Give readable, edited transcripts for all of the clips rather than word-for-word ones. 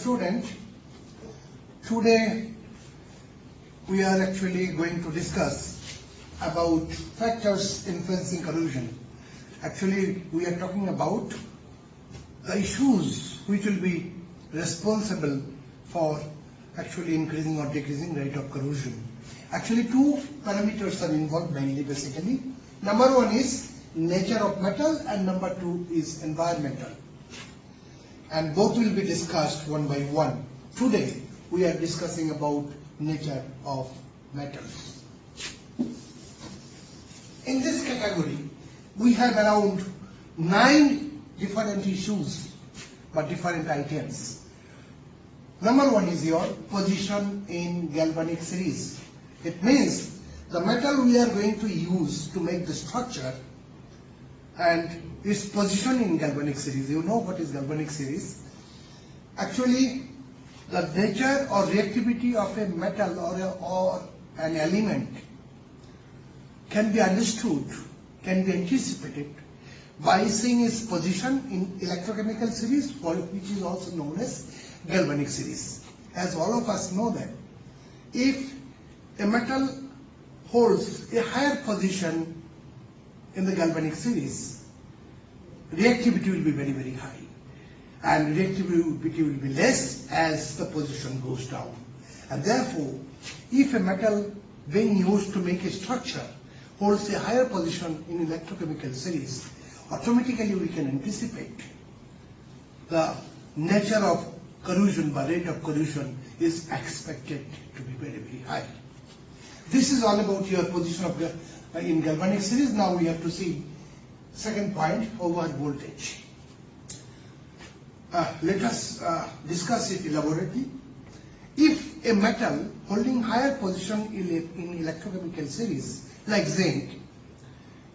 student, today we are actually going to discuss about factors influencing corrosion. Actually, we are talking about the issues which will be responsible for actually increasing or decreasing rate of corrosion. Actually, two parameters are involved mainly basically. Number one is nature of metal and number two is environmental. And both will be discussed one by one. Today, we are discussing about nature of metals. In this category, we have around 9 different issues, but different items. Number one is your position in galvanic series. It means the metal we are going to use to make the structure and its position in galvanic series. You know what is galvanic series? Actually, the nature or reactivity of a metal or an element can be understood, can be anticipated by seeing its position in electrochemical series, which is also known as galvanic series. As all of us know that if a metal holds a higher position in the galvanic series, reactivity will be very, very high. And reactivity will be less as the position goes down. And therefore, if a metal being used to make a structure holds a higher position in electrochemical series, automatically we can anticipate the nature of corrosion, the rate of corrosion is expected to be very, very high. This is all about your position of in galvanic series. Now we have to see second point, over voltage. Let us discuss it elaborately. If a metal holding higher position in electrochemical series, like zinc,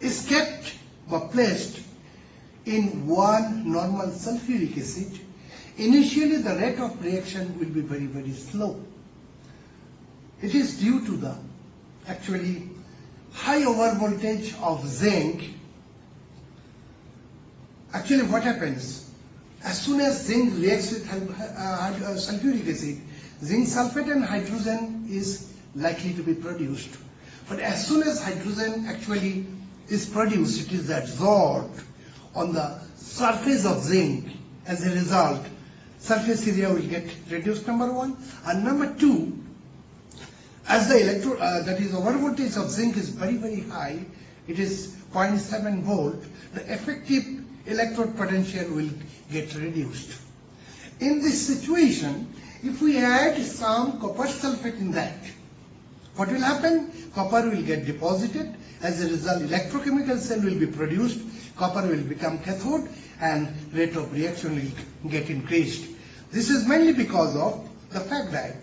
is kept or placed in one normal sulfuric acid, initially the rate of reaction will be very, very slow. It is due to the actually high over voltage of zinc. Actually, what happens? As soon as zinc reacts with sulfuric acid, zinc sulfate and hydrogen is likely to be produced. But as soon as hydrogen actually is produced, it is absorbed on the surface of zinc. As a result, surface area will get reduced, number one. And number two, as the that is over voltage of zinc is very, very high, it is 0.7 volt, the effective electrode potential will get reduced. In this situation, if we add some copper sulfate in that, what will happen? Copper will get deposited. As a result, electrochemical cell will be produced, copper will become cathode, and rate of reaction will get increased. This is mainly because of the fact that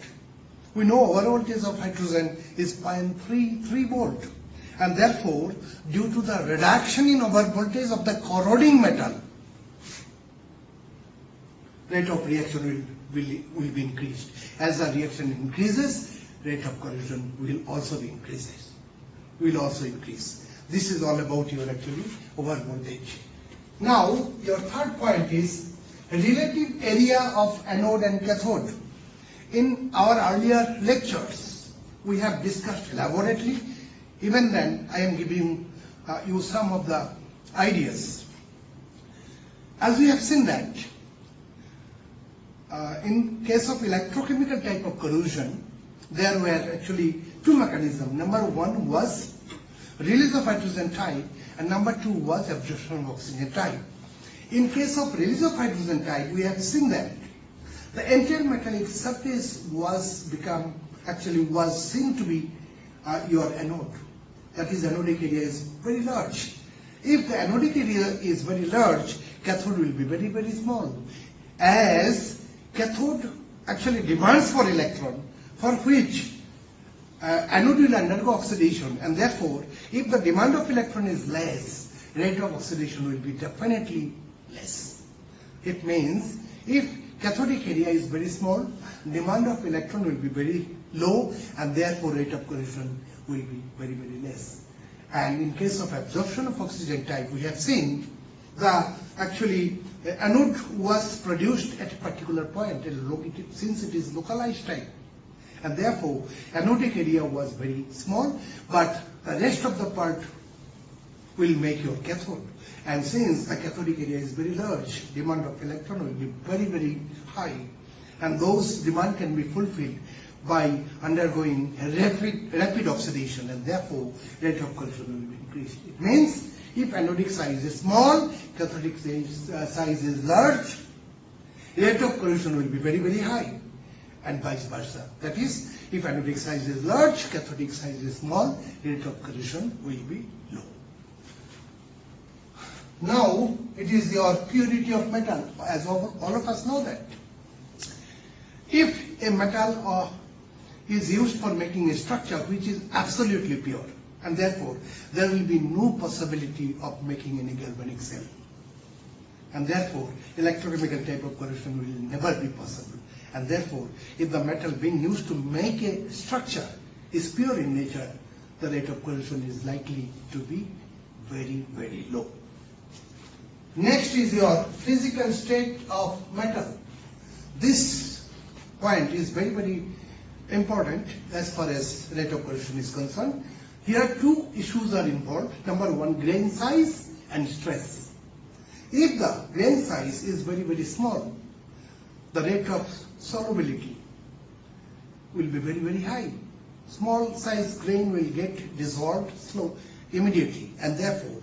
we know over voltage of hydrogen is 0.33 volt. And therefore, due to the reduction in over voltage of the corroding metal, rate of reaction will be increased. As the reaction increases, rate of corrosion will also be increased. This is all about your actually over voltage. Now, your third point is relative area of anode and cathode. In our earlier lectures, we have discussed elaborately. Even then, I am giving you some of the ideas. As we have seen that, in case of electrochemical type of corrosion, there were actually two mechanisms. Number one was release of hydrogen type, and number two was absorption of oxygen type. In case of release of hydrogen type, we have seen that the entire metallic surface was seen to be your anode. That is, anodic area is very large. If the anodic area is very large, cathode will be very, very small. As cathode actually demands for electron, for which anode will undergo oxidation, and therefore, if the demand of electron is less, rate of oxidation will be definitely less. It means if cathodic area is very small, demand of electron will be very low, and therefore rate of corrosion will be very, very less. And in case of absorption of oxygen type, we have seen the actually anode was produced at a particular point, since it is localized type, and therefore anodic area was very small, but the rest of the part will make your cathode. And since the cathodic area is very large, demand of electron will be very, very high, and those demand can be fulfilled by undergoing rapid oxidation, and therefore rate of corrosion will be increased. It means if anodic size is small, cathodic size is large, rate of corrosion will be very, very high, and vice versa. That is, if anodic size is large, cathodic size is small, rate of corrosion will be low. Now, it is your purity of metal, as all of us know that. If a metal is used for making a structure which is absolutely pure, and therefore there will be no possibility of making any galvanic cell, and therefore electrochemical type of corrosion will never be possible, and therefore if the metal being used to make a structure is pure in nature, the rate of corrosion is likely to be very, very low. Next is your physical state of metal. This point is very, very important as far as rate of corrosion is concerned. Here two issues are involved. Number one, grain size and stress. If the grain size is very, very small, the rate of solubility will be very, very high. Small size grain will get dissolved slow immediately, and therefore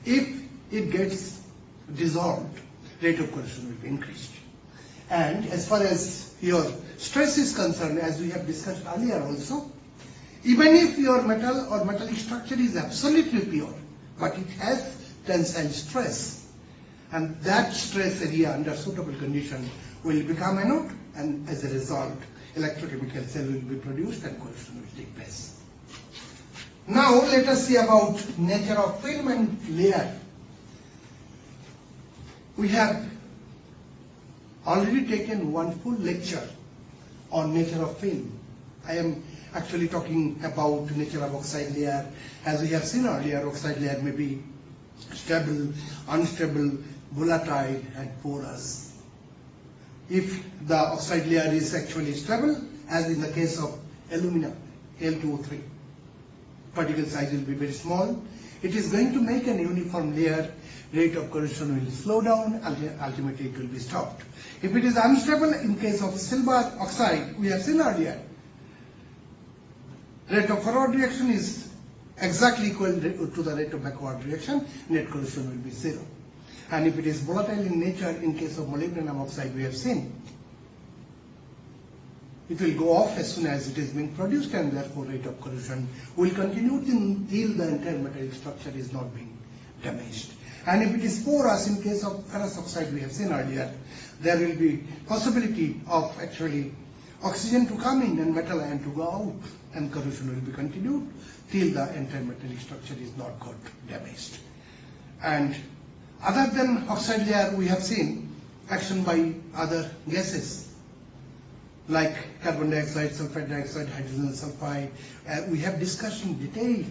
if it gets dissolved, rate of corrosion will be increased. And as far as your stress is concerned, as we have discussed earlier also, even if your metal or metallic structure is absolutely pure, but it has tensile stress, and that stress area under suitable condition will become anode, and as a result, electrochemical cell will be produced and corrosion will take place. Now let us see about nature of film and layer. We have already taken one full lecture on nature of film. I am actually talking about nature of oxide layer. As we have seen earlier, oxide layer may be stable, unstable, volatile, and porous. If the oxide layer is actually stable, as in the case of alumina, Al2O3, particle size will be very small. It is going to make an uniform layer, rate of corrosion will slow down, ultimately it will be stopped. If it is unstable, in case of silver oxide, we have seen earlier, rate of forward reaction is exactly equal to the rate of backward reaction, net corrosion will be zero. And if it is volatile in nature, in case of molybdenum oxide, we have seen, it will go off as soon as it is being produced, and therefore rate of corrosion will continue till the entire metallic structure is not being damaged. And if it is porous, in case of ferrous oxide we have seen earlier, there will be possibility of actually oxygen to come in and metal ion to go out, and corrosion will be continued till the entire metallic structure is not got damaged. And other than oxide layer, we have seen action by other gases like carbon dioxide, sulfur dioxide, hydrogen sulfide. We have discussed in detail,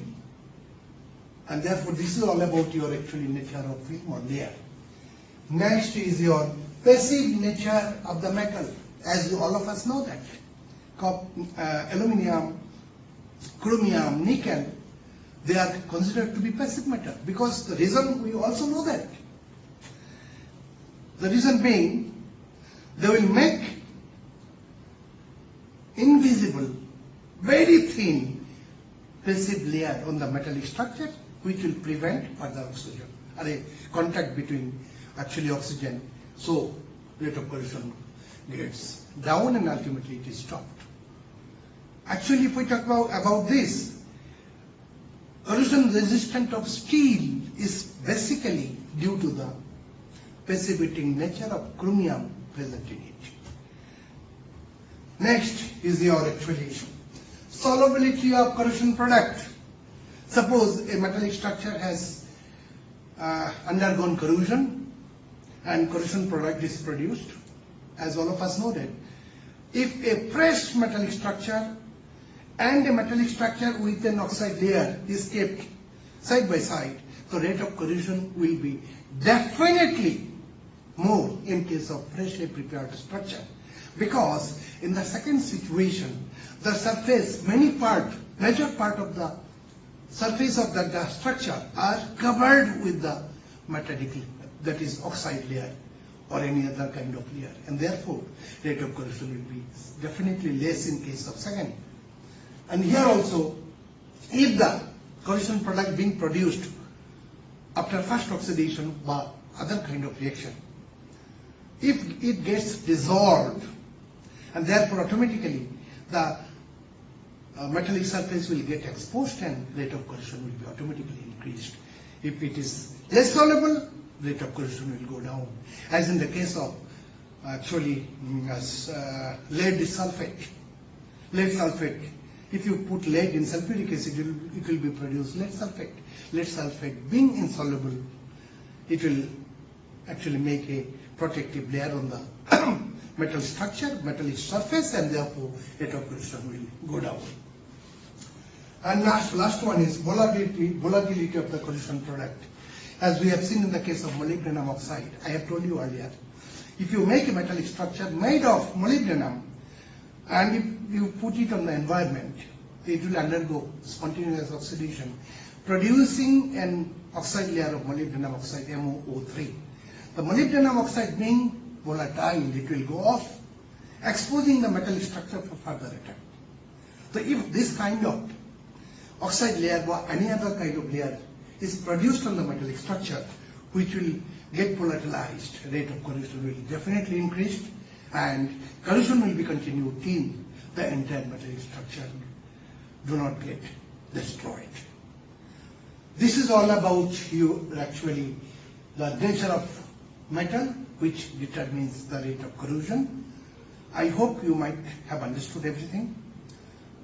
and therefore this is all about your actually nature of film or layer. Next is your passive nature of the metal. As all of us know that aluminium, chromium, nickel, they are considered to be passive metal, because the reason we also know that. The reason being, they will make invisible, very thin passive layer on the metallic structure, which will prevent further oxygen or a contact between actually oxygen. So rate of corrosion gets down and ultimately it is stopped. Actually, if we talk about this, corrosion resistant of steel is basically due to the passivating nature of chromium present in it. Next is your actually solubility of corrosion product. Suppose a metallic structure has undergone corrosion and corrosion product is produced. As all of us know that if a pressed metallic structure and a metallic structure with an oxide layer is kept side by side, the rate of corrosion will be definitely more in case of freshly prepared structure, because in the second situation, the surface, major part of the surface of the structure are covered with the metallic, that is oxide layer or any other kind of layer, and therefore rate of corrosion will be definitely less in case of second. And here also, if the corrosion product being produced after first oxidation by other kind of reaction, if it gets dissolved, and therefore automatically the metallic surface will get exposed and rate of corrosion will be automatically increased. If it is less soluble, rate of corrosion will go down, as in the case of actually lead sulfate. Lead sulfate, if you put lead in sulfuric acid, it will be produced lead sulfate. Lead sulfate being insoluble, it will actually make a protective layer on the metal structure, metallic surface, and therefore rate of corrosion will go down. And last one is volatility of the corrosion product. As we have seen in the case of molybdenum oxide, I have told you earlier, if you make a metallic structure made of molybdenum, and if you put it on the environment, it will undergo spontaneous oxidation, producing an oxide layer of molybdenum oxide, MoO3. The molybdenum oxide being volatile, it will go off, exposing the metallic structure for further attack. So if this kind of oxide layer or any other kind of layer is produced on the metallic structure, which will get volatilized, rate of corrosion will definitely increase, and corrosion will be continued till the entire metallic structure do not get destroyed. This is all about actually the nature of metal, which determines the rate of corrosion. I hope you might have understood everything.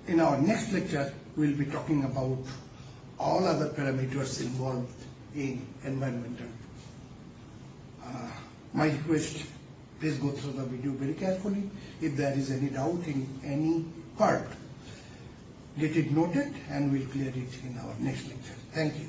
In our next lecture, we'll be talking about all other parameters involved in environmental. My request, please go through the video very carefully. If there is any doubt in any part, get it noted and we'll clear it in our next lecture. Thank you.